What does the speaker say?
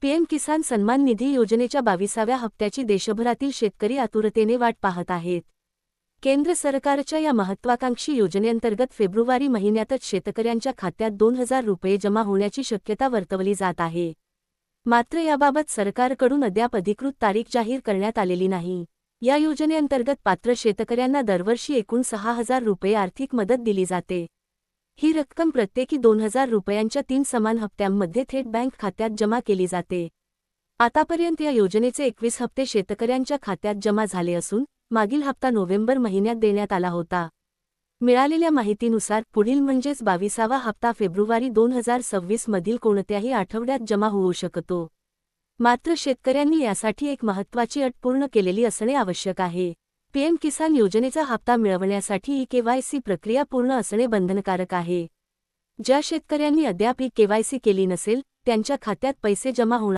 PM किसान सन्मान निधी योजनेच्या 22व्या हप्त्याची देशभरातील शेतकरी आतुरतेने वाट पाहत आहेत. केंद्र सरकारच्या या महत्त्वाकांक्षी योजनेअंतर्गत फेब्रुवारी महिन्यातच शेतकऱ्यांच्या खात्यात 2,000 रुपये जमा होण्याची शक्यता वर्तवली जात आहे. मात्र याबाबत सरकारकडून अद्याप अधिकृत तारीख जाहीर करण्यात आलेली नाही. या योजनेअंतर्गत पात्र शेतकऱ्यांना दरवर्षी एकूण 6,000 रुपये आर्थिक मदत दिली जाते. ही रक्कम प्रत्येकी 2,000 रुपयांच्या 3 समान हप्त्यांमध्ये थेट बँक खात्यात जमा केली जाते. आतापर्यंत या योजनेचे 21 हप्ते शेतकऱ्यांच्या खात्यात जमा झाले असून मागील हप्ता नोव्हेंबर महिन्यात देण्यात आला होता. मिळालेल्या माहितीनुसार पुढील म्हणजेच 22वा हप्ता फेब्रुवारी 2026 मधील कोणत्याही आठवड्यात जमा होऊ शकतो. मात्र शेतकऱ्यांनी यासाठी एक महत्त्वाची अट पूर्ण केलेली असणे आवश्यक आहे. पीएम किसान योजनेचा हप्ता मिळवण्यासाठी ई-केवायसी प्रक्रिया पूर्ण असणे बंधनकारक आहे. ज्या शेतकऱ्यांनी अद्याप ई-केवायसी केली नसेल त्यांच्या खात्यात पैसे जमा होणार